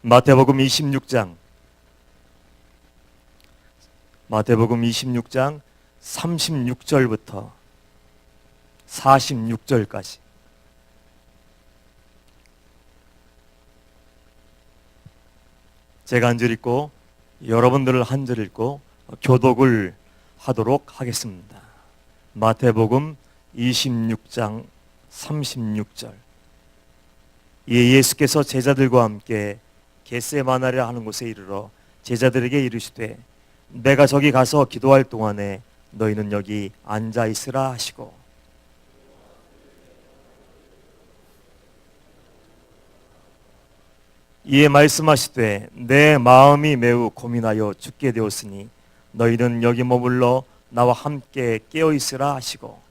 마태복음 26장 36절부터 46절까지 제가 한 절 읽고 여러분들을 한 절 읽고 교독을 하도록 하겠습니다. 마태복음 26장 36절. 예수께서 제자들과 함께 겟세마나리라 하는 곳에 이르러 제자들에게 이르시되 내가 저기 가서 기도할 동안에 너희는 여기 앉아 있으라 하시고, 이에 말씀하시되 내 마음이 매우 고민하여 죽게 되었으니 너희는 여기 머물러 나와 함께 깨어 있으라 하시고,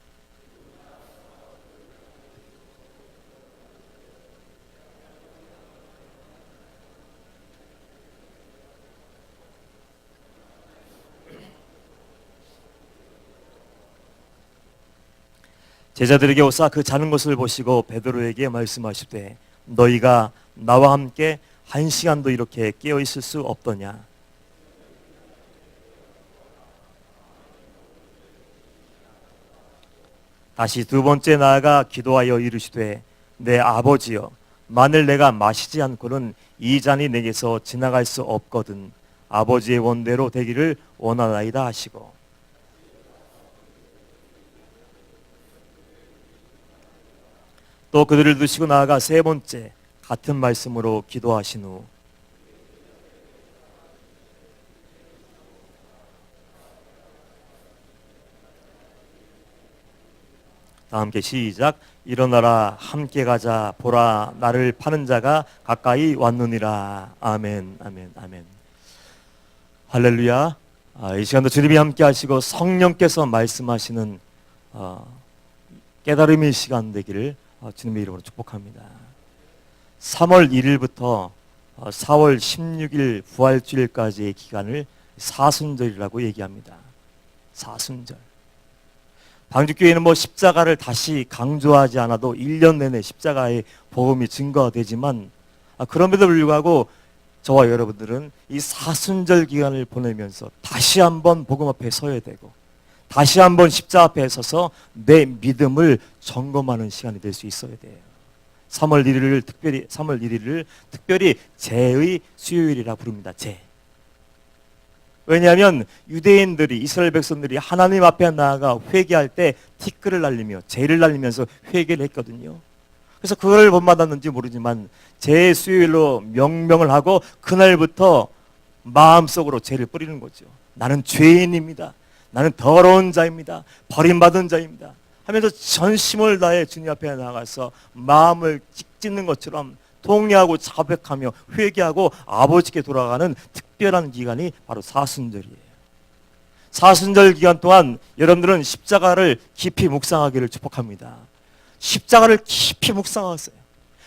제자들에게 오사 그 자는 것을 보시고 베드로에게 말씀하시되 너희가 나와 함께 1시간도 이렇게 깨어 있을 수 없더냐. 다시 두 번째 나아가 기도하여 이르시되 내 아버지여, 만일 내가 마시지 않고는 이 잔이 내게서 지나갈 수 없거든 아버지의 원대로 되기를 원하나이다 하시고, 또 그들을 두시고 나아가 세 번째 같은 말씀으로 기도하신 후 다 함께 시작. 일어나라 함께 가자 보라 나를 파는 자가 가까이 왔느니라. 아멘 아멘 아멘. 할렐루야. 이 시간도 주님이 함께 하시고 성령께서 말씀하시는 깨달음의 시간 되기를 주님의 이름으로 축복합니다. 3월 1일부터 4월 16일 부활주일까지의 기간을 사순절이라고 얘기합니다. 사순절. 방주교회는 십자가를 다시 강조하지 않아도 1년 내내 십자가의 복음이 증거가 되지만, 그럼에도 불구하고 저와 여러분들은 이 사순절 기간을 보내면서 다시 한번 복음 앞에 서야 되고 다시 한번 십자가 앞에 서서 내 믿음을 점검하는 시간이 될 수 있어야 돼요. 3월 1일을 특별히 제의 수요일이라 부릅니다. 제. 왜냐하면 유대인들이, 이스라엘 백성들이 하나님 앞에 나아가 회개할 때 티끌을 날리며 제를 날리면서 회개를 했거든요. 그래서 그걸 본받았는지 모르지만 제 수요일로 명명을 하고 그날부터 마음속으로 죄를 뿌리는 거죠. 나는 죄인입니다. 나는 더러운 자입니다. 버림받은 자입니다 하면서 전심을 다해 주님 앞에 나가서 마음을 찢는 것처럼 통회하고 자백하며 회개하고 아버지께 돌아가는 특별한 기간이 바로 사순절이에요. 사순절 기간 동안 여러분들은 십자가를 깊이 묵상하기를 축복합니다. 십자가를 깊이 묵상하세요.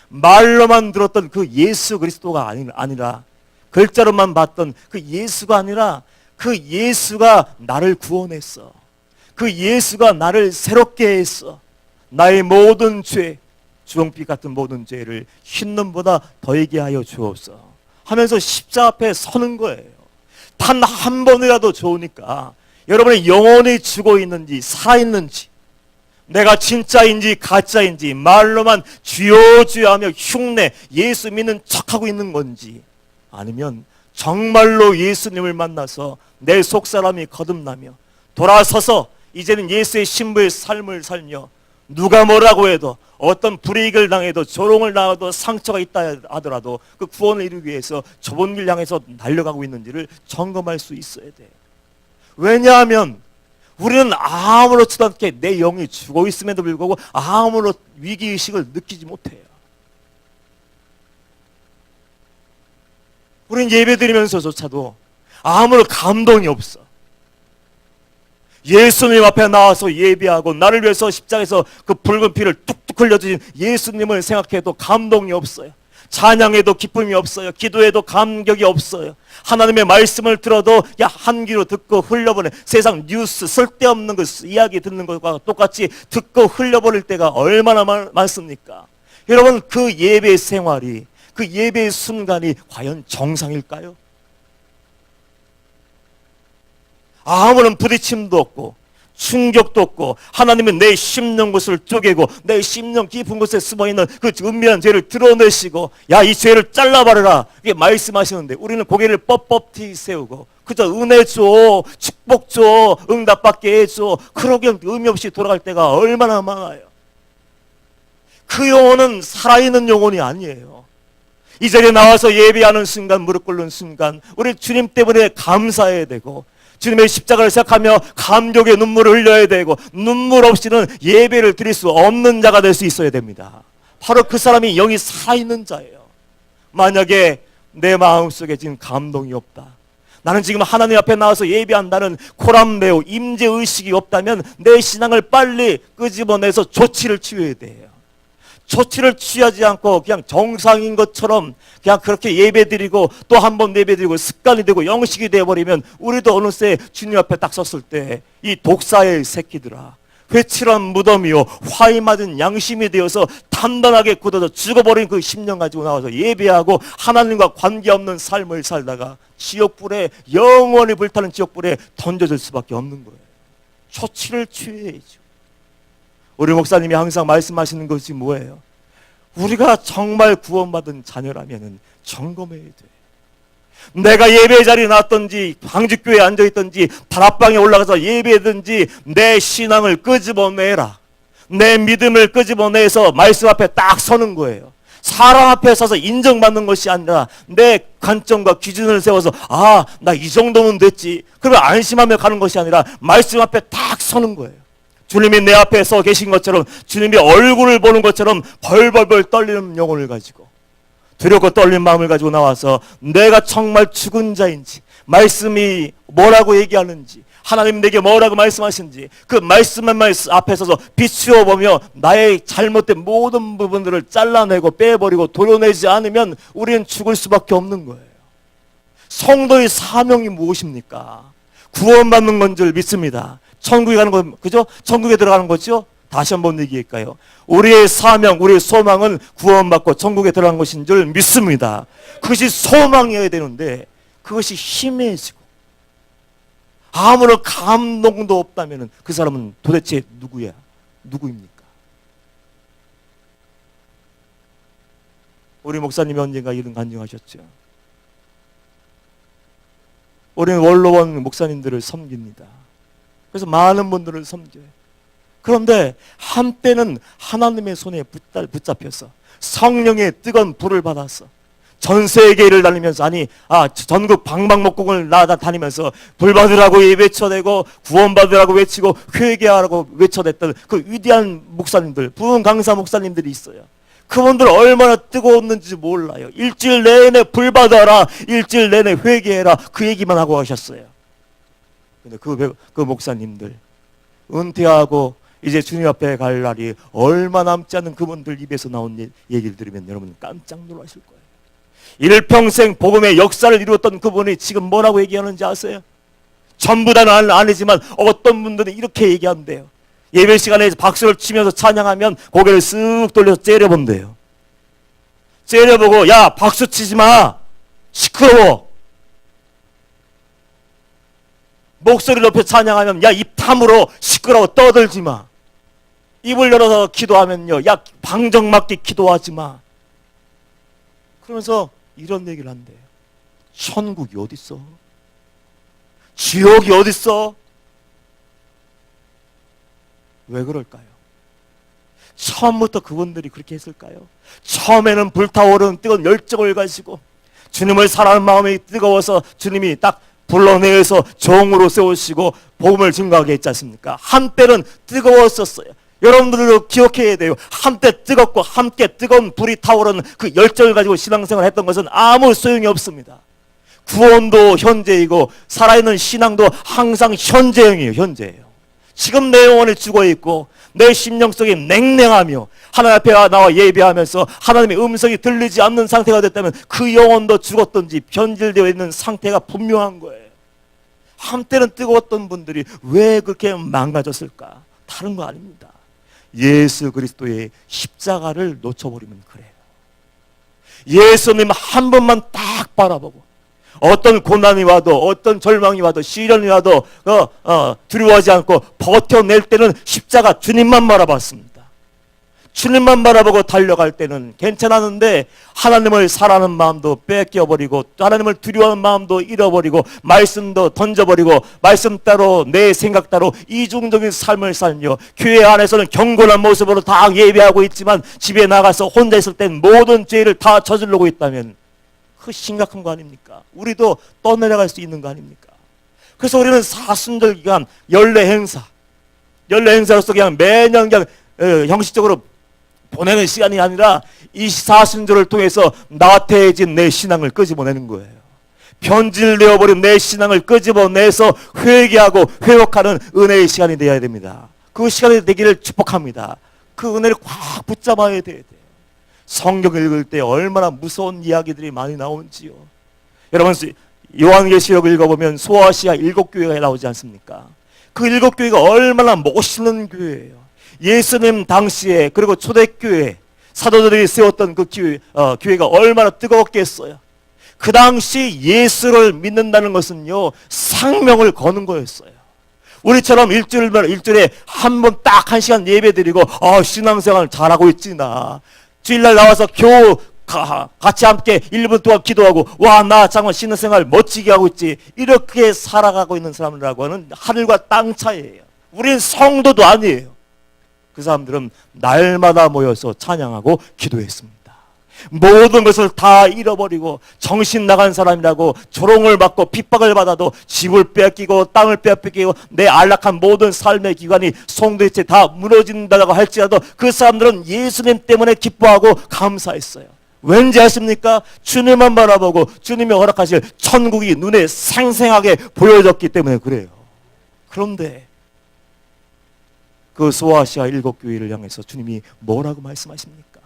말로만 들었던 그 예수 그리스도가 아니라, 글자로만 봤던 그 예수가 아니라 그 예수가 나를 구원했어. 그 예수가 나를 새롭게 했어. 나의 모든 죄, 주홍빛 같은 모든 죄를 흰눈보다 더하게 하여 주옵소서 하면서 십자가 앞에 서는 거예요. 단 한 번이라도 좋으니까 여러분의 영혼이 죽어 있는지 살아있는지, 내가 진짜인지 가짜인지 말로만 주여 주여 하며 흉내 예수 믿는 척하고 있는 건지, 아니면 정말로 예수님을 만나서 내 속사람이 거듭나며 돌아서서 이제는 예수의 신부의 삶을 살며 누가 뭐라고 해도 어떤 불이익을 당해도 조롱을 당해도 상처가 있다 하더라도 그 구원을 이루기 위해서 좁은 길 향해서 달려가고 있는지를 점검할 수 있어야 돼요. 왜냐하면 우리는 아무렇지도 않게 내 영이 죽어 있음에도 불구하고 아무런 위기의식을 느끼지 못해요. 우리는 예배드리면서조차도 아무런 감동이 없어. 예수님 앞에 나와서 예배하고 나를 위해서 십자가에서 그 붉은 피를 뚝뚝 흘려주신 예수님을 생각해도 감동이 없어요. 찬양에도 기쁨이 없어요. 기도에도 감격이 없어요. 하나님의 말씀을 들어도 한 귀로 듣고 흘려보내, 세상 뉴스 쓸데없는 그 이야기 듣는 것과 똑같이 듣고 흘려버릴 때가 얼마나 많습니까? 여러분, 그 예배 생활이, 그 예배의 순간이 과연 정상일까요? 아무런 부딪힘도 없고 충격도 없고 하나님은 내 심령 곳을 쪼개고 내 심령 깊은 곳에 숨어있는 그 은밀한 죄를 드러내시고 야, 이 죄를 잘라버려라 이렇게 말씀하시는데 우리는 고개를 뻣뻣히 세우고 그저 은혜 줘, 축복 줘, 응답받게 해줘, 그러게 의미 없이 돌아갈 때가 얼마나 많아요. 그 영혼은 살아있는 영혼이 아니에요. 이 자리에 나와서 예배하는 순간, 무릎 꿇는 순간 우리 주님 때문에 감사해야 되고 주님의 십자가를 생각하며 감격의 눈물을 흘려야 되고 눈물 없이는 예배를 드릴 수 없는 자가 될 수 있어야 됩니다. 바로 그 사람이 영이 살아있는 자예요. 만약에 내 마음속에 지금 감동이 없다, 나는 지금 하나님 앞에 나와서 예배한다는 코람내오 임재의식이 없다면 내 신앙을 빨리 끄집어내서 조치를 취해야 돼요. 조치를 취하지 않고 그냥 정상인 것처럼 그냥 그렇게 예배드리고 또 한 번 예배드리고 습관이 되고 영식이 되어버리면 우리도 어느새 주님 앞에 딱 섰을 때 이 독사의 새끼들아, 회칠한 무덤이요 화이 맞은 양심이 되어서 단단하게 굳어져 죽어버린 그 심령 가지고 나와서 예배하고 하나님과 관계없는 삶을 살다가 지옥불에 영원히 불타는 지옥불에 던져질 수밖에 없는 거예요. 조치를 취해야죠. 우리 목사님이 항상 말씀하시는 것이 뭐예요? 우리가 정말 구원받은 자녀라면 점검해야 돼. 내가 예배 자리에 나왔든지 방직교회에 앉아있든지 다락방에 올라가서 예배든지 내 신앙을 끄집어내라. 내 믿음을 끄집어내서 말씀 앞에 딱 서는 거예요. 사람 앞에 서서 인정받는 것이 아니라 내 관점과 기준을 세워서 아, 나 이 정도면 됐지, 그러면 안심하며 가는 것이 아니라 말씀 앞에 딱 서는 거예요. 주님이 내 앞에 서 계신 것처럼, 주님이 얼굴을 보는 것처럼 벌벌벌 떨리는 영혼을 가지고 두렵고 떨린 마음을 가지고 나와서 내가 정말 죽은 자인지, 말씀이 뭐라고 얘기하는지, 하나님 내게 뭐라고 말씀하신지 그 말씀만 앞에 서서 비추어 보며 나의 잘못된 모든 부분들을 잘라내고 빼버리고 도려내지 않으면 우리는 죽을 수밖에 없는 거예요. 성도의 사명이 무엇입니까? 구원받는 건 줄 믿습니다. 천국에 가는 거, 그죠? 천국에 들어가는 거죠? 다시 한번 얘기할까요? 우리의 사명, 우리의 소망은 구원받고 천국에 들어가는 것인 줄 믿습니다. 그것이 소망이어야 되는데 그것이 희미해지고 아무런 감동도 없다면 그 사람은 도대체 누구입니까? 우리 목사님이 언젠가 이런 간증하셨죠. 우리는 원로원 목사님들을 섬깁니다. 그래서 많은 분들을 섬겨요. 그런데 한때는 하나님의 손에 붙잡혀서 성령의 뜨거운 불을 받아서 전 세계를 다니면서 전국 방방목곡을 다니면서 불 받으라고 외쳐대고 구원받으라고 외치고 회개하라고 외쳐댔던 그 위대한 목사님들, 부흥 강사 목사님들이 있어요. 그분들 얼마나 뜨거웠는지 몰라요. 일주일 내내 불 받아라, 일주일 내내 회개해라, 그 얘기만 하고 가셨어요. 근데 그 목사님들 은퇴하고 이제 주님 앞에 갈 날이 얼마 남지 않은 그분들 입에서 나온 얘기를 들으면 여러분 깜짝 놀라실 거예요. 일평생 복음의 역사를 이루었던 그분이 지금 뭐라고 얘기하는지 아세요? 전부 다는 아니지만 어떤 분들은 이렇게 얘기한대요. 예배 시간에 박수를 치면서 찬양하면 고개를 쓱 돌려서 째려본대요. 째려보고 야, 박수 치지 마, 시끄러워. 목소리 높여 찬양하면 야, 입 다물어, 시끄러워, 떠들지 마. 입을 열어서 기도하면요, 야, 방정맞게 기도하지 마. 그러면서 이런 얘기를 한대요. 천국이 어딨어? 지옥이 어딨어? 왜 그럴까요? 처음부터 그분들이 그렇게 했을까요? 처음에는 불타오르는 뜨거운 열정을 가지고 주님을 사랑하는 마음이 뜨거워서 주님이 딱 불러내서 종으로 세우시고 복음을 증거하게 했지 않습니까? 한때는 뜨거웠었어요. 여러분들도 기억해야 돼요. 한때 뜨겁고 함께 뜨거운 불이 타오르는 그 열정을 가지고 신앙생활을 했던 것은 아무 소용이 없습니다. 구원도 현재이고 살아있는 신앙도 항상 현재형이에요. 현재예요. 지금 내 영혼이 죽어있고 내 심령 속에 냉랭하며 하나님 앞에 나와 예배하면서 하나님의 음성이 들리지 않는 상태가 됐다면 그 영혼도 죽었던지 변질되어 있는 상태가 분명한 거예요. 한때는 뜨거웠던 분들이 왜 그렇게 망가졌을까? 다른 거 아닙니다. 예수 그리스도의 십자가를 놓쳐버리면 그래요. 예수님 한 번만 딱 바라보고 어떤 고난이 와도 어떤 절망이 와도 시련이 와도 두려워하지 않고 버텨낼 때는 십자가 주님만 바라봤습니다. 주님만 바라보고 달려갈 때는 괜찮았는데 하나님을 사랑하는 마음도 뺏겨버리고 하나님을 두려워하는 마음도 잃어버리고 말씀도 던져버리고 말씀 따로 내 생각 따로 이중적인 삶을 살며 교회 안에서는 경건한 모습으로 다 예배하고 있지만 집에 나가서 혼자 있을 땐 모든 죄를 다 저지르고 있다면 그 심각한 거 아닙니까? 우리도 떠내려갈 수 있는 거 아닙니까? 그래서 우리는 사순절 기간 연례 행사로서 그냥 매년 그냥 형식적으로 보내는 시간이 아니라 이 사순절을 통해서 나태해진 내 신앙을 끄집어내는 거예요. 변질되어버린 내 신앙을 끄집어내서 회개하고 회복하는 은혜의 시간이 되어야 됩니다. 그 시간이 되기를 축복합니다. 그 은혜를 꽉 붙잡아야 돼요. 성경 읽을 때 얼마나 무서운 이야기들이 많이 나오는지요. 여러분 요한계시록 읽어보면 소아시아 7교회가 나오지 않습니까? 그 7교회가 얼마나 멋있는 교회예요. 예수님 당시에 그리고 초대교회 사도들이 세웠던 그 교회가 얼마나 뜨거웠겠어요. 그 당시 예수를 믿는다는 것은요 생명을 거는 거였어요. 우리처럼 일주일에 한 번 딱 1시간 예배 드리고 신앙생활 잘하고 있지 나 주일날 나와서 교우 같이 함께 1분 동안 기도하고 와 나 정말 신앙생활 멋지게 하고 있지 이렇게 살아가고 있는 사람들하고 하는 하늘과 땅 차이예요. 우리는 성도도 아니에요. 그 사람들은 날마다 모여서 찬양하고 기도했습니다. 모든 것을 다 잃어버리고 정신 나간 사람이라고 조롱을 받고 핍박을 받아도 집을 뺏기고 땅을 뺏기고 내 안락한 모든 삶의 기관이 성도의 다 무너진다고 할지라도 그 사람들은 예수님 때문에 기뻐하고 감사했어요. 왠지 아십니까? 주님만 바라보고 주님이 허락하실 천국이 눈에 생생하게 보여졌기 때문에 그래요. 그런데 그 소아시아 7교회를 향해서 주님이 뭐라고 말씀하십니까?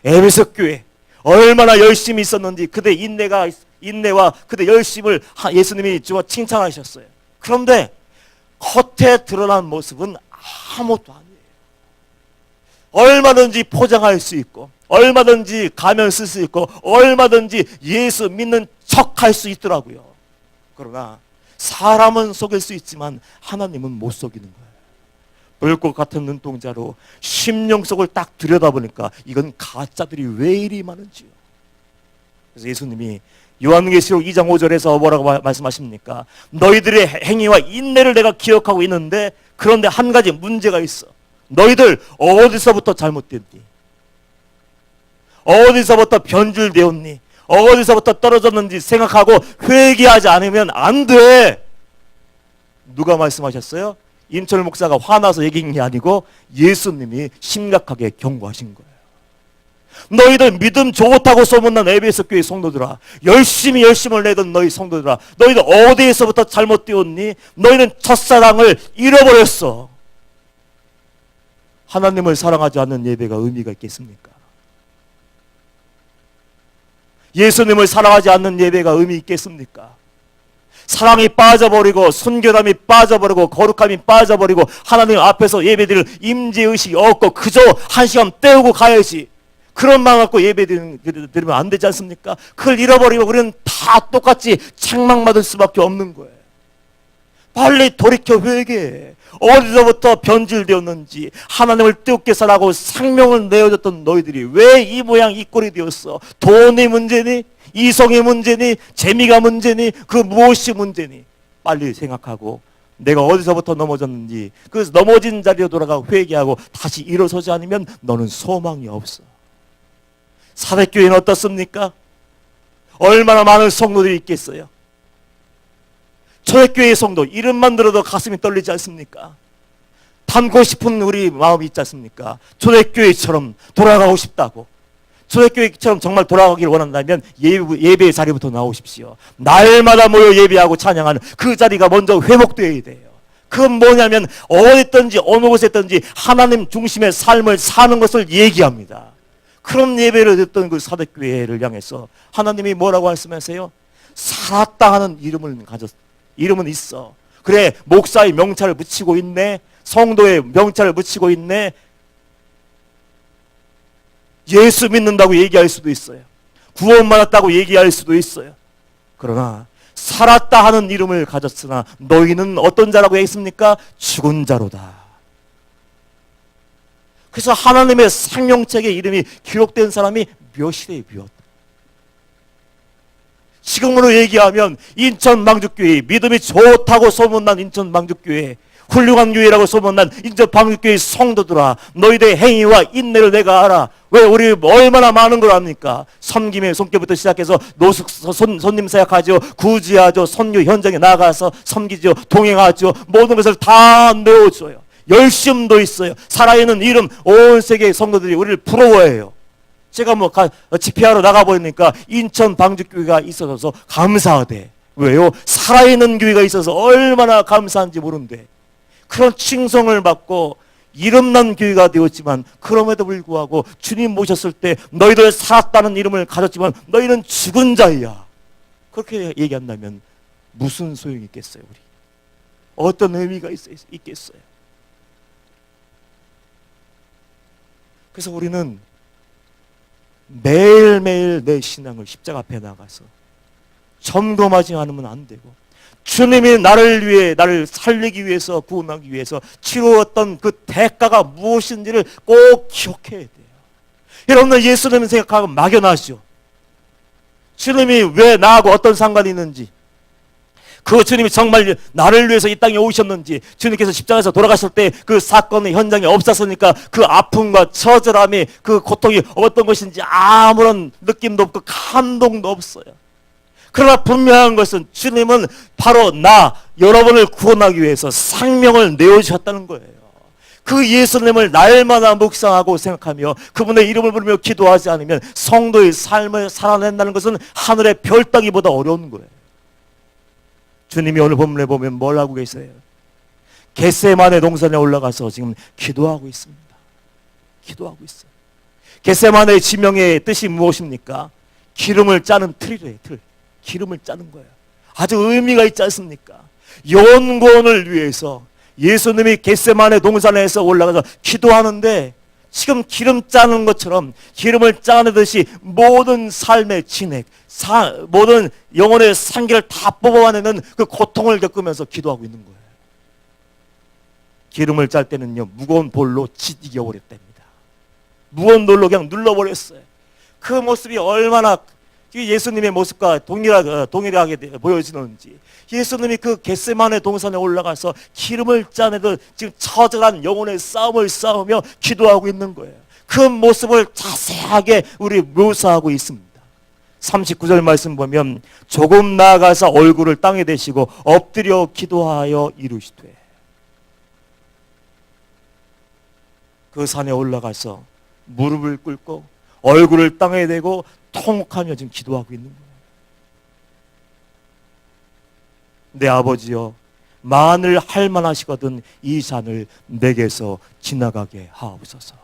에베소 교회 얼마나 열심히 있었는지 그대 인내와 그대 열심을 예수님이 칭찬하셨어요. 그런데 겉에 드러난 모습은 아무것도 아니에요. 얼마든지 포장할 수 있고 얼마든지 가면 쓸 수 있고 얼마든지 예수 믿는 척할 수 있더라고요. 그러나 사람은 속일 수 있지만 하나님은 못 속이는 거예요. 불꽃 같은 눈동자로 심령 속을 딱 들여다보니까 이건 가짜들이 왜 이리 많은지요. 그래서 예수님이 요한계시록 2장 5절에서 뭐라고 말씀하십니까? 너희들의 행위와 인내를 내가 기억하고 있는데 그런데 한 가지 문제가 있어. 너희들 어디서부터 잘못됐니? 어디서부터 변질되었니? 어디서부터 떨어졌는지 생각하고 회개하지 않으면 안 돼. 누가 말씀하셨어요? 임철 목사가 화나서 얘기한 게 아니고 예수님이 심각하게 경고하신 거예요. 너희들 믿음 좋다고 소문난 에베소 교회 성도들아, 열심을 내던 너희 성도들아, 너희들 어디에서부터 잘못되었니? 너희는 첫사랑을 잃어버렸어. 하나님을 사랑하지 않는 예배가 의미가 있겠습니까? 예수님을 사랑하지 않는 예배가 의미 있겠습니까? 사랑이 빠져버리고 순결함이 빠져버리고 거룩함이 빠져버리고 하나님 앞에서 예배드릴 임재의식이 없고 그저 1시간 때우고 가야지 그런 마음 갖고 예배드리면 안 되지 않습니까? 그걸 잃어버리고 우리는 다 똑같이 책망받을 수밖에 없는 거예요. 빨리 돌이켜 회개해. 어디서부터 변질되었는지 하나님을 뜨겁게 사랑하고 생명을 내어줬던 너희들이 왜 이 모양 이 꼴이 되었어? 돈이 문제니? 이성이 문제니? 재미가 문제니? 그 무엇이 문제니? 빨리 생각하고 내가 어디서부터 넘어졌는지 그 넘어진 자리로 돌아가 회개하고 다시 일어서지 않으면 너는 소망이 없어. 사대교회는 어떻습니까? 얼마나 많은 성도들이 있겠어요? 초대교회의 성도 이름만 들어도 가슴이 떨리지 않습니까? 닮고 싶은 우리 마음이 있지 않습니까? 초대교회처럼 돌아가고 싶다고. 초대교회처럼 정말 돌아가기를 원한다면 예배의 자리부터 나오십시오. 날마다 모여 예배하고 찬양하는 그 자리가 먼저 회복되어야 돼요. 그건 뭐냐면 어디 있든지 어느 곳에 있든지 하나님 중심의 삶을 사는 것을 얘기합니다. 그런 예배를 듣던 그 사대교회를 향해서 하나님이 뭐라고 말씀하세요? 살았다 하는 이름은 있어. 그래, 목사의 명찰을 붙이고 있네. 성도의 명찰을 붙이고 있네. 예수 믿는다고 얘기할 수도 있어요. 구원받았다고 얘기할 수도 있어요. 그러나 살았다 하는 이름을 가졌으나 너희는 어떤 자라고 했습니까? 죽은 자로다. 그래서 하나님의 생명책에 이름이 기록된 사람이 몇이래요, 몇. 지금으로 얘기하면 인천 망죽교회, 믿음이 좋다고 소문난 인천 망죽교회, 훌륭한 교회라고 소문난 인천 망죽교회 성도들아, 너희들의 행위와 인내를 내가 알아. 왜 우리 얼마나 많은 걸 압니까? 섬김의 손길부터 시작해서 노숙 손님 사역하죠, 구제하죠, 선교 현장에 나가서 섬기죠, 동행하죠, 모든 것을 다 내어줘요. 열심도 있어요. 살아있는 이름, 온 세계의 성도들이 우리를 부러워해요. 제가 집회하러 나가보니까 인천 방주교회가 있어서 감사하대. 왜요? 살아있는 교회가 있어서 얼마나 감사한지 모른대. 그런 칭송을 받고 이름난 교회가 되었지만 그럼에도 불구하고 주님 모셨을 때 너희들 살았다는 이름을 가졌지만 너희는 죽은 자야, 그렇게 얘기한다면 무슨 소용이 있겠어요? 우리 어떤 의미가 있겠어요? 그래서 우리는 매일매일 내 신앙을 십자가 앞에 나가서 점검하지 않으면 안 되고, 주님이 나를 위해, 나를 살리기 위해서, 구원하기 위해서 치루었던 그 대가가 무엇인지를 꼭 기억해야 돼요. 여러분들 예수님을 생각하고 막연하죠. 주님이 왜 나하고 어떤 상관이 있는지, 그 주님이 정말 나를 위해서 이 땅에 오셨는지, 주님께서 십자가에서 돌아가실 때 그 사건의 현장에 없었으니까 그 아픔과 처절함이, 그 고통이 어떤 것인지 아무런 느낌도 없고 감동도 없어요. 그러나 분명한 것은 주님은 바로 여러분을 구원하기 위해서 생명을 내어주셨다는 거예요. 그 예수님을 날마다 묵상하고 생각하며 그분의 이름을 부르며 기도하지 않으면 성도의 삶을 살아낸다는 것은 하늘의 별 따기보다 어려운 거예요. 주님이 오늘 본문에 보면 뭘 하고 계세요? 겟세마네 동산에 올라가서 지금 기도하고 있습니다. 기도하고 있어요. 겟세마네의 지명의 뜻이 무엇입니까? 기름을 짜는 틀이래요. 틀. 기름을 짜는 거예요. 아주 의미가 있지 않습니까? 영혼을 위해서 예수님이 겟세마네 동산에서 올라가서 기도하는데, 지금 기름 짜는 것처럼 기름을 짜내듯이 모든 삶의 진액, 모든 영혼의 상기를 다 뽑아내는 그 고통을 겪으면서 기도하고 있는 거예요. 기름을 짤 때는요, 무거운 볼로 지지겨 버렸답니다. 무거운 돌로 그냥 눌러버렸어요. 그 모습이 얼마나 예수님의 모습과 동일하게 보여지는지, 예수님이 그 겟세마네 동산에 올라가서 기름을 짜내듯 지금 처절한 영혼의 싸움을 싸우며 기도하고 있는 거예요. 그 모습을 자세하게 우리 묘사하고 있습니다. 39절 말씀 보면 조금 나아가서 얼굴을 땅에 대시고 엎드려 기도하여 이르시되, 그 산에 올라가서 무릎을 꿇고 얼굴을 땅에 대고 통곡하며 지금 기도하고 있는 거예요. 내 아버지여, 만일 할 만하시거든 이 산을 내게서 지나가게 하옵소서.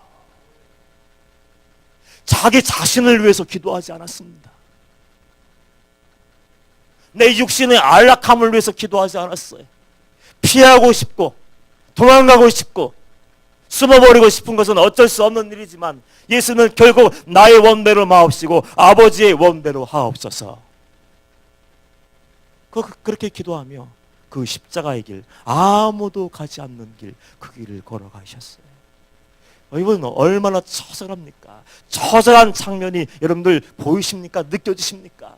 자기 자신을 위해서 기도하지 않았습니다. 내 육신의 안락함을 위해서 기도하지 않았어요. 피하고 싶고 도망가고 싶고 숨어버리고 싶은 것은 어쩔 수 없는 일이지만 예수는 결국 나의 원대로 마옵시고 아버지의 원대로 하옵소서. 그렇게 기도하며 그 십자가의 길, 아무도 가지 않는 길, 그 길을 걸어가셨어요. 이분 얼마나 처절합니까? 처절한 장면이 여러분들 보이십니까? 느껴지십니까?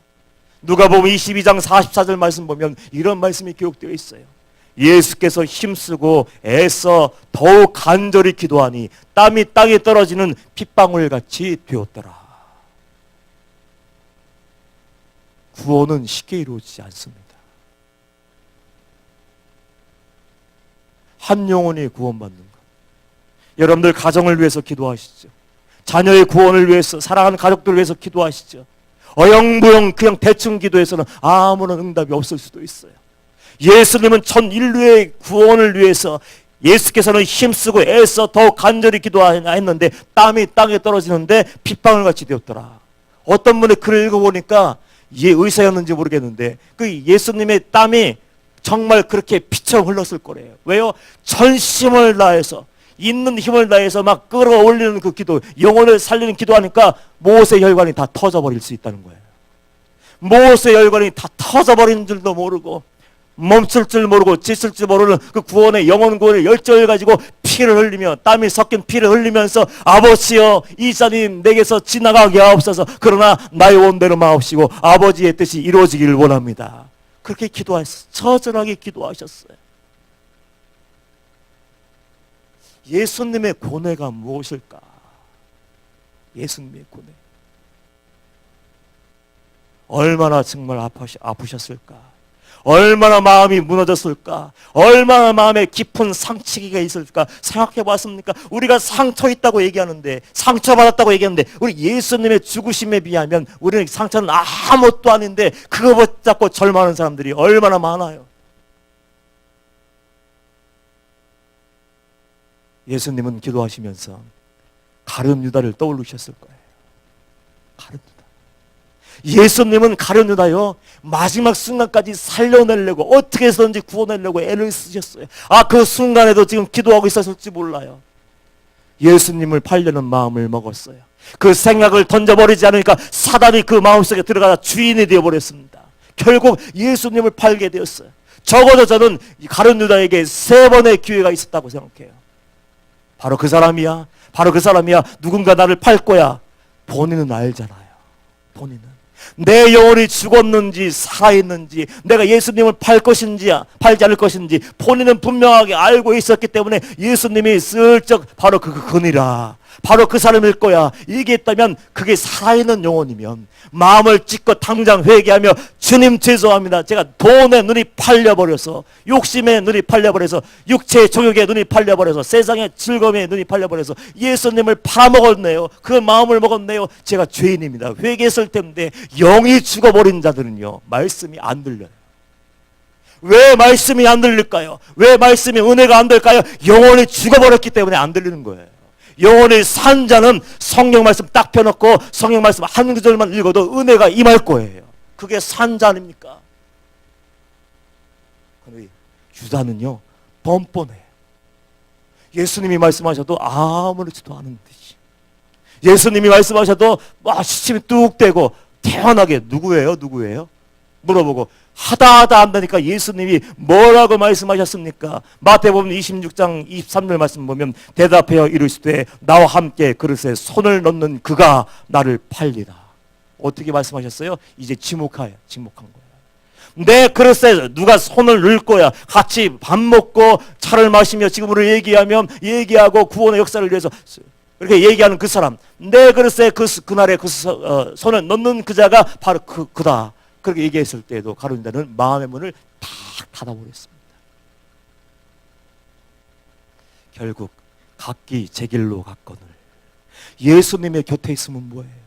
누가복음 22장 44절 말씀 보면 이런 말씀이 기록되어 있어요. 예수께서 힘쓰고 애써 더욱 간절히 기도하니 땀이 땅에 떨어지는 핏방울같이 되었더라. 구원은 쉽게 이루어지지 않습니다. 한 영혼이 구원받는 것. 여러분들 가정을 위해서 기도하시죠. 자녀의 구원을 위해서, 사랑하는 가족들을 위해서 기도하시죠. 어영부영 그냥 대충 기도해서는 아무런 응답이 없을 수도 있어요. 예수님은 전 인류의 구원을 위해서 예수께서는 힘쓰고 애써 더욱 간절히 기도했는데 땀이 땅에 떨어지는데 핏방울같이 되었더라. 어떤 분의 글을 읽어보니까 의사였는지 모르겠는데 그 예수님의 땀이 정말 그렇게 피처럼 흘렀을 거래요. 왜요? 전심을 다해서 있는 힘을 다해서 막 끌어올리는 그 기도, 영혼을 살리는 기도하니까 모세 혈관이 다 터져버릴 수 있다는 거예요. 모세 혈관이 다 터져버린 줄도 모르고 멈출 줄 모르고 지칠 줄 모르는 그 구원의 영혼 구원의 열정을 가지고 피를 흘리며 땀이 섞인 피를 흘리면서 아버지여 이 잔이 내게서 지나가게 하옵소서. 그러나 나의 원대로 마옵시고 아버지의 뜻이 이루어지기를 원합니다. 그렇게 기도하셨어요. 처절하게 기도하셨어요. 예수님의 고뇌가 무엇일까? 예수님의 고뇌. 얼마나 정말 아프셨을까? 얼마나 마음이 무너졌을까? 얼마나 마음에 깊은 상처가 있을까? 생각해 봤습니까? 우리가 상처 있다고 얘기하는데, 상처받았다고 얘기하는데, 우리 예수님의 죽으심에 비하면 우리는 상처는 아무것도 아닌데 그거 붙잡고 절망하는 사람들이 얼마나 많아요. 예수님은 기도하시면서 가룟 유다를 떠올리셨을 거예요. 가룟 유다. 예수님은 가룟 유다요, 마지막 순간까지 살려내려고 어떻게 해서든지 구원하려고 애를 쓰셨어요. 그 순간에도 지금 기도하고 있었을지 몰라요. 예수님을 팔려는 마음을 먹었어요. 그 생각을 던져버리지 않으니까 사단이 그 마음속에 들어가다 주인이 되어버렸습니다. 결국 예수님을 팔게 되었어요. 적어도 저는 가룟 유다에게 3번의 기회가 있었다고 생각해요. 바로 그 사람이야. 바로 그 사람이야. 누군가 나를 팔 거야. 본인은 알잖아요. 본인은. 내 영혼이 죽었는지 살아있는지, 내가 예수님을 팔 것인지 팔지 않을 것인지 본인은 분명하게 알고 있었기 때문에 예수님이 슬쩍 바로 그니라, 바로 그 사람일 거야 얘기했다면, 그게 살아있는 영혼이면 마음을 찢고 당장 회개하며 주님 죄송합니다. 제가 돈에 눈이 팔려버려서, 욕심에 눈이 팔려버려서, 육체의 정욕에 눈이 팔려버려서, 세상의 즐거움에 눈이 팔려버려서 예수님을 팔아먹었네요. 그 마음을 먹었네요. 제가 죄인입니다. 회개했을 텐데. 영이 죽어버린 자들은요, 말씀이 안 들려요. 왜 말씀이 안 들릴까요? 왜 말씀이 은혜가 안 될까요? 영혼이 죽어버렸기 때문에 안 들리는 거예요. 영혼이 산 자는 성경 말씀 딱 펴놓고 성경 말씀 한 구절만 읽어도 은혜가 임할 거예요. 그게 산 자 아닙니까? 그런데 유다는요, 뻔뻔해. 예수님이 말씀하셔도 아무렇지도 않은 듯이, 예수님이 말씀하셔도 시침이 뚝 떼고 태연하게 누구예요? 물어보고 하다 한다니까 예수님이 뭐라고 말씀하셨습니까? 마태복음 26장 23절 말씀 보면 대답하여 이르시되 나와 함께 그릇에 손을 넣는 그가 나를 팔리라. 어떻게 말씀하셨어요? 이제 지목한 거예요. 내 그릇에 누가 손을 넣을 거야. 같이 밥 먹고 차를 마시며 지금으로 얘기하고 구원의 역사를 위해서 이렇게 얘기하는 그 사람, 내 그릇에 그날에 손을 넣는 그자가 바로 그다. 그렇게 얘기했을 때에도 가룟 유다는 마음의 문을 다 닫아버렸습니다. 결국 각기 제 길로 갔거늘. 예수님의 곁에 있으면 뭐예요?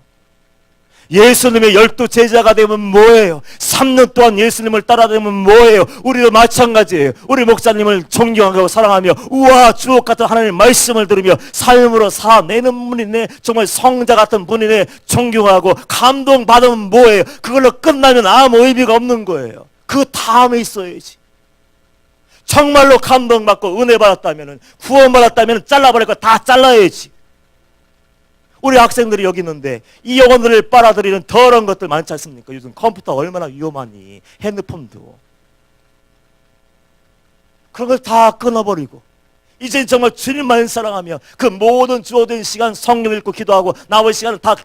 예수님의 12 제자가 되면 뭐예요? 3년 동안 예수님을 따라다니면 뭐예요? 우리도 마찬가지예요. 우리 목사님을 존경하고 사랑하며 우와 주옥 같은 하나님의 말씀을 들으며 삶으로 살아내는 분이네, 정말 성자 같은 분이네 존경하고 감동받으면 뭐예요? 그걸로 끝나면 아무 의미가 없는 거예요. 그 다음에 있어야지. 정말로 감동받고 은혜 받았다면, 구원받았다면 잘라버릴 거 다 잘라야지. 우리 학생들이 여기 있는데 이 영혼들을 빨아들이는 더러운 것들 많지 않습니까? 요즘 컴퓨터 얼마나 위험하니, 핸드폰도. 그런 걸 다 끊어버리고 이제 정말 주님만 사랑하며 그 모든 주어진 시간 성경 읽고 기도하고 남은 시간을 다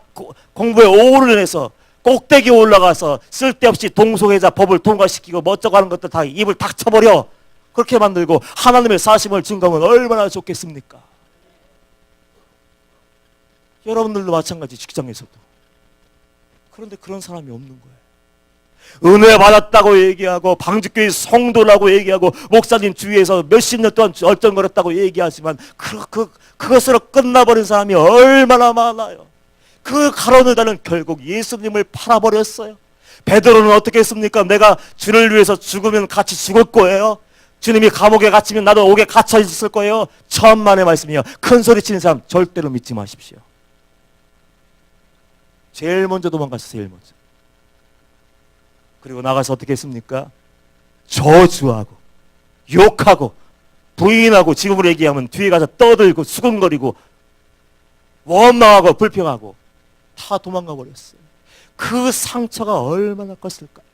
공부에 오후를 내서 꼭대기에 올라가서 쓸데없이 동성애자 법을 통과시키고 멋쩍어 하는 것들 다 입을 닥쳐버려. 그렇게 만들고 하나님의 사심을 증거하면 얼마나 좋겠습니까? 여러분들도 마찬가지, 직장에서도. 그런데 그런 사람이 없는 거예요. 은혜 받았다고 얘기하고 방직교회 성도라고 얘기하고 목사님 주위에서 몇십 년 동안 얼쩡거렸다고 얘기하지만 그것으로 끝나버린 사람이 얼마나 많아요. 그 가룟 유다는 결국 예수님을 팔아버렸어요. 베드로는 어떻게 했습니까? 내가 주를 위해서 죽으면 같이 죽을 거예요. 주님이 감옥에 갇히면 나도 옥에 갇혀 있을 거예요. 천만의 말씀이요. 큰 소리 치는 사람 절대로 믿지 마십시오. 제일 먼저 도망갔어요. 제일 먼저. 그리고 나가서 어떻게 했습니까? 저주하고 욕하고 부인하고 지금으로 얘기하면 뒤에 가서 떠들고 수근거리고 원망하고 불평하고 다 도망가 버렸어요. 그 상처가 얼마나 컸을까요?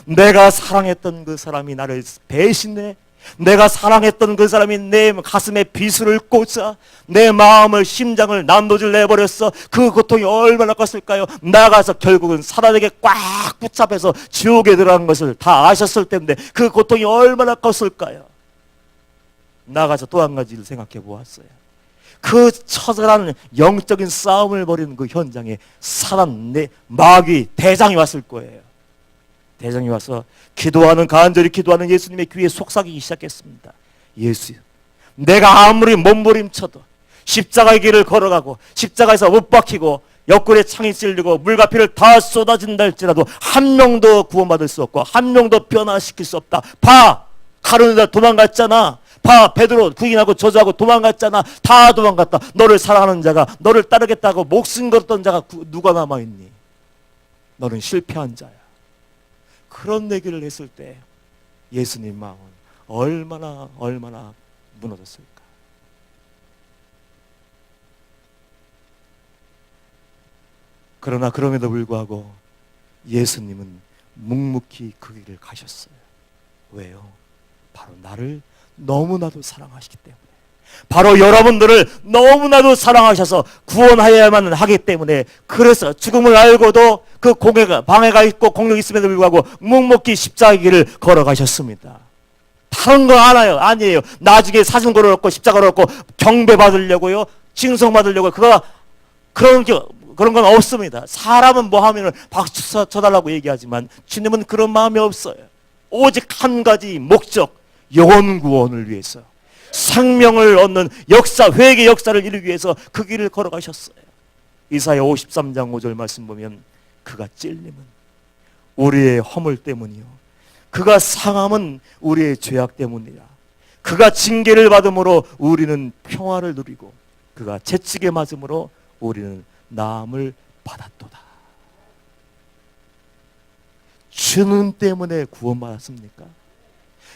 내가 사랑했던 그 사람이 나를 배신해, 내가 사랑했던 그 사람이 내 가슴에 비수를 꽂아 내 마음을, 심장을 난도질 내버렸어. 그 고통이 얼마나 컸을까요? 나가서 결국은 사단에게 꽉 붙잡혀서 지옥에 들어간 것을 다 아셨을 텐데 그 고통이 얼마나 컸을까요? 나가서 또 한 가지를 생각해 보았어요. 그 처절한 영적인 싸움을 벌이는 그 현장에 사단, 내 마귀 대장이 왔을 거예요. 대장이 와서 간절히 기도하는 예수님의 귀에 속삭이기 시작했습니다. 예수, 내가 아무리 몸부림쳐도 십자가의 길을 걸어가고 십자가에서 못 박히고 옆구리에 창이 찔리고 물과 피를 다 쏟아진다 할지라도 한 명도 구원받을 수 없고 한 명도 변화시킬 수 없다. 봐! 가룟유다 도망갔잖아. 봐! 베드로 부인하고 저주하고 도망갔잖아. 다 도망갔다. 너를 사랑하는 자가, 너를 따르겠다고 목숨 걸었던 자가 누가 남아있니? 너는 실패한 자야. 그런 얘기를 했을 때 예수님 마음은 얼마나 무너졌을까. 그러나 그럼에도 불구하고 예수님은 묵묵히 그 길을 가셨어요. 왜요? 바로 나를 너무나도 사랑하시기 때문에, 바로 여러분들을 너무나도 사랑하셔서 구원하여야만 하기 때문에, 그래서 죽음을 알고도 그 방해가 있고 공력이 있음에도 불구하고 묵묵히 십자가의 길을 걸어가셨습니다. 다른 거 아니에요. 나중에 사진 걸어놓고 십자가 걸어놓고 경배 받으려고요, 칭송 받으려고 그런 건 없습니다. 사람은 뭐 하면은 박수 쳐달라고 얘기하지만 주님은 그런 마음이 없어요. 오직 한 가지 목적, 영혼 구원을 위해서, 생명을 얻는 역사, 회개 역사를 이루기 위해서 그 길을 걸어가셨어요. 이사야 53장 5절 말씀 보면 그가 찔림은 우리의 허물 때문이요, 그가 상함은 우리의 죄악 때문이라. 그가 징계를 받음으로 우리는 평화를 누리고 그가 채찍에 맞음으로 우리는 나음을 받았도다. 주님 때문에 구원받았습니까?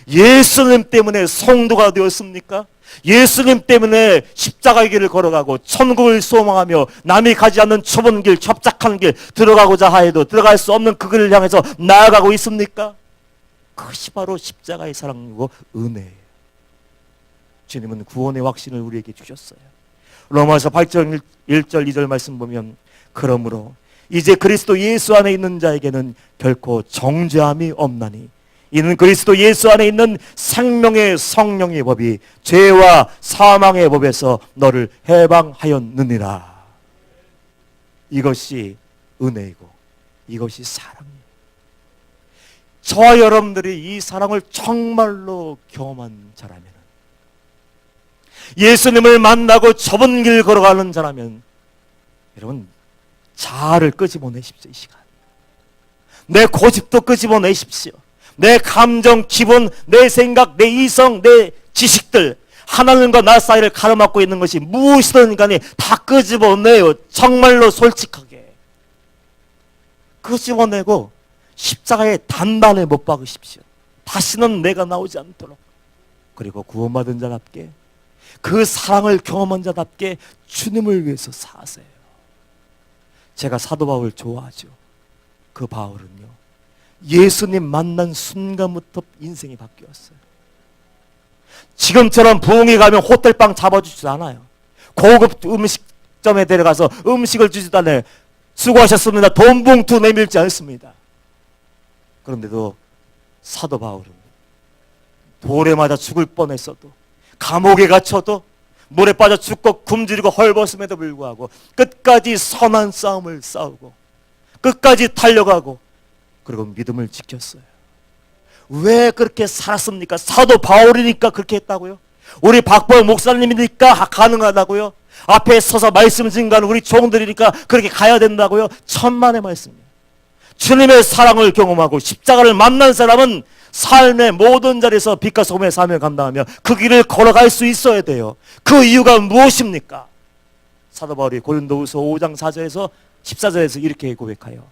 예수님 때문에 성도가 되었습니까? 예수님 때문에 십자가의 길을 걸어가고 천국을 소망하며 남이 가지 않는 좁은 길, 협착한 길 들어가고자 하여도 들어갈 수 없는 그 길을 향해서 나아가고 있습니까? 그것이 바로 십자가의 사랑이고 은혜예요. 주님은 구원의 확신을 우리에게 주셨어요. 로마서 8절 1절 2절 말씀 보면 그러므로 이제 그리스도 예수 안에 있는 자에게는 결코 정죄함이 없나니 이는 그리스도 예수 안에 있는 생명의 성령의 법이 죄와 사망의 법에서 너를 해방하였느니라. 이것이 은혜이고 이것이 사랑이에요. 저와 여러분들이 이 사랑을 정말로 경험한 자라면, 예수님을 만나고 좁은 길 걸어가는 자라면, 여러분 자아를 끄집어내십시오. 이 시간 내 고집도 끄집어내십시오. 내 감정, 기분, 내 생각, 내 이성, 내 지식들, 하나님과 나 사이를 가로막고 있는 것이 무엇이든 간에 다 끄집어내요. 정말로 솔직하게 끄집어내고 십자가에 단단히 못 박으십시오. 다시는 내가 나오지 않도록. 그리고 구원받은 자답게, 그 사랑을 경험한 자답게 주님을 위해서 사세요. 제가 사도 바울 좋아하죠. 그 바울은요, 예수님 만난 순간부터 인생이 바뀌었어요. 지금처럼 부흥회 가면 호텔방 잡아주지도 않아요. 고급 음식점에 데려가서 음식을 주지도 않아요. 수고하셨습니다. 돈 봉투 내밀지 않습니다. 그런데도 사도 바울은 돌에 맞아 죽을 뻔했어도, 감옥에 갇혀도, 물에 빠져 죽고 굶주리고 헐벗음에도 불구하고 끝까지 선한 싸움을 싸우고 끝까지 달려가고 그리고 믿음을 지켰어요. 왜 그렇게 살았습니까? 사도 바울이니까 그렇게 했다고요? 우리 박보영 목사님이니까 가능하다고요? 앞에 서서 말씀 증거하는 우리 종들이니까 그렇게 가야 된다고요? 천만의 말씀이에요. 주님의 사랑을 경험하고 십자가를 만난 사람은 삶의 모든 자리에서 빛과 소금의 사명을 감당하며 그 길을 걸어갈 수 있어야 돼요. 그 이유가 무엇입니까? 사도 바울이 고린도후서 5장 4절에서 14절에서 이렇게 고백하여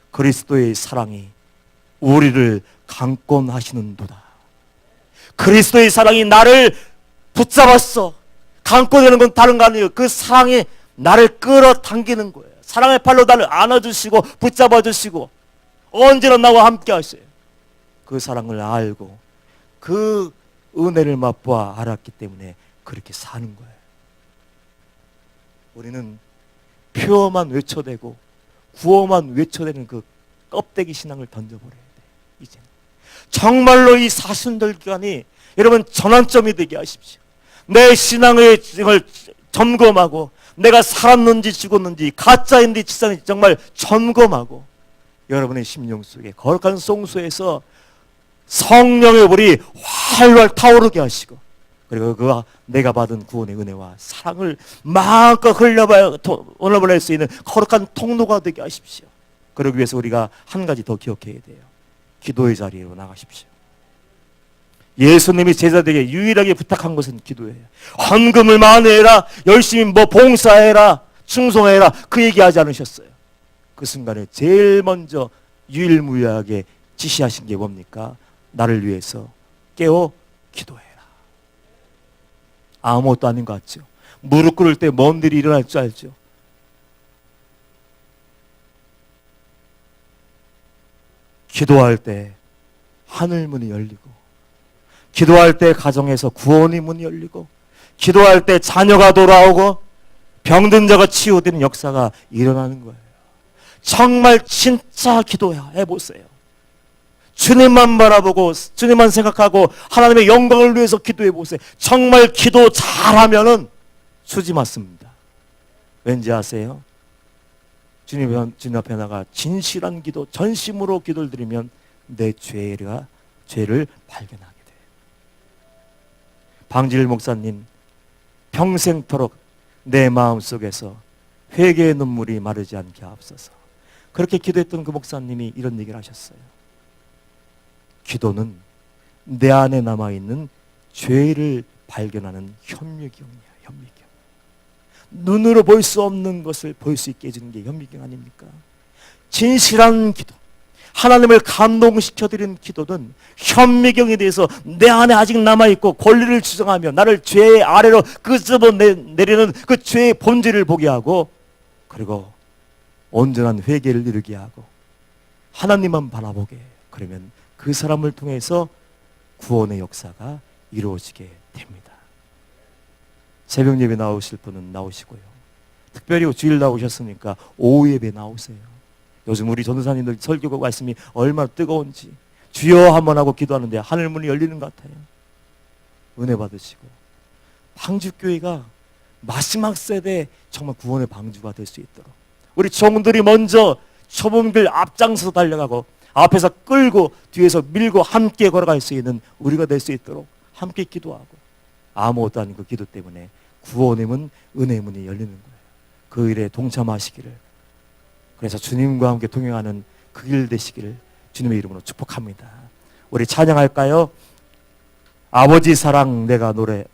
그리스도의 사랑이 우리를 강권하시는도다. 그리스도의 사랑이 나를 붙잡았어. 감고 되는 건 다른 거 아니에요. 그 사랑이 나를 끌어당기는 거예요. 사랑의 팔로 나를 안아주시고 붙잡아주시고 언제나 나와 함께 하셔요. 그 사랑을 알고 그 은혜를 맛보아 알았기 때문에 그렇게 사는 거예요. 우리는 표어만 외쳐대고 구호만 외쳐대는 그 껍데기 신앙을 던져버려야 돼. 이제는 정말로 이 사순절 기간이 여러분 전환점이 되게 하십시오. 내 신앙의 을 점검하고 내가 살았는지 죽었는지 가짜인지 진짜인지 정말 점검하고 여러분의 심령 속에 거룩한 성소에서 성령의 불이 활활 타오르게 하시고 그리고 그 내가 받은 구원의 은혜와 사랑을 마음껏 흘려보낼 수 있는 거룩한 통로가 되게 하십시오. 그러기 위해서 우리가 한 가지 더 기억해야 돼요. 기도의 자리로 나가십시오. 예수님이 제자들에게 유일하게 부탁한 것은 기도예요. 헌금을 많이 해라, 열심히 봉사해라, 충성해라, 그 얘기하지 않으셨어요. 그 순간에 제일 먼저 유일무이하게 지시하신 게 뭡니까? 나를 위해서 깨어 기도해라. 아무것도 아닌 것 같죠? 무릎 꿇을 때 뭔 일이 일어날 줄 알죠? 기도할 때 하늘 문이 열리고 기도할 때 가정에서 구원의 문이 열리고 기도할 때 자녀가 돌아오고 병든 자가 치유되는 역사가 일어나는 거예요. 정말 진짜 기도해보세요. 주님만 바라보고 주님만 생각하고 하나님의 영광을 위해서 기도해보세요. 정말 기도 잘하면은 수지 맞습니다. 왠지 아세요? 주님 앞에 나가 진실한 기도, 전심으로 기도를 드리면 내 죄를 발견하게 돼요. 방질 목사님, 평생토록 내 마음속에서 회개의 눈물이 마르지 않게 하옵소서. 그렇게 기도했던 그 목사님이 이런 얘기를 하셨어요. 기도는 내 안에 남아있는 죄를 발견하는 현미경이야. 현미경. 눈으로 볼 수 없는 것을 볼 수 있게 해주는 게 현미경 아닙니까? 진실한 기도, 하나님을 감동시켜드리는 기도는 현미경에 대해서 내 안에 아직 남아있고 권리를 주장하며 나를 죄의 아래로 끄집어내리는 그 죄의 본질을 보게 하고 그리고 온전한 회개를 이루게 하고 하나님만 바라보게 해요. 그러면 그 사람을 통해서 구원의 역사가 이루어지게 됩니다. 새벽 예배 나오실 분은 나오시고요. 특별히 주일 나오셨으니까 오후 예배 나오세요. 요즘 우리 전도사님들 설교 말씀이 얼마나 뜨거운지 주여 한번 하고 기도하는데 하늘문이 열리는 것 같아요. 은혜 받으시고 방주교회가 마지막 세대 정말 구원의 방주가 될 수 있도록 우리 종들이 먼저 초범길 앞장서 달려가고 앞에서 끌고 뒤에서 밀고 함께 걸어갈 수 있는 우리가 될 수 있도록 함께 기도하고 아무것도 아닌 그 기도 때문에 구원의 문, 은혜의 문이 열리는 거예요. 그 일에 동참하시기를, 그래서 주님과 함께 동행하는 그 길 되시기를 주님의 이름으로 축복합니다. 우리 찬양할까요? 아버지 사랑 내가 노래.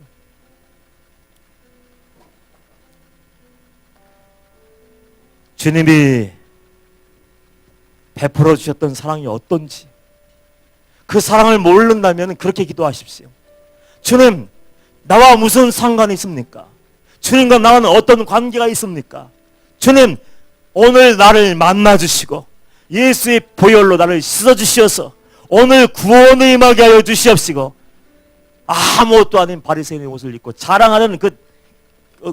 주님이 베풀어 주셨던 사랑이 어떤지 그 사랑을 모른다면 그렇게 기도하십시오. 주님, 나와 무슨 상관이 있습니까? 주님과 나와는 어떤 관계가 있습니까? 주님, 오늘 나를 만나주시고 예수의 보혈로 나를 씻어주시어서 오늘 구원을 임하게 하여 주시옵시고 아무것도 아닌 바리새인의 옷을 입고 자랑하는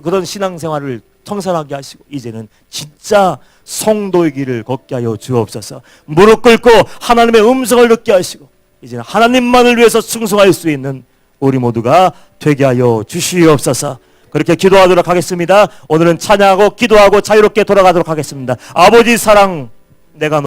그런 신앙생활을 청산하게 하시고 이제는 진짜 성도의 길을 걷게 하여 주옵소서. 무릎 꿇고 하나님의 음성을 듣게 하시고 이제는 하나님만을 위해서 충성할 수 있는 우리 모두가 되게 하여 주시옵소서. 그렇게 기도하도록 하겠습니다. 오늘은 찬양하고 기도하고 자유롭게 돌아가도록 하겠습니다. 아버지 사랑 내가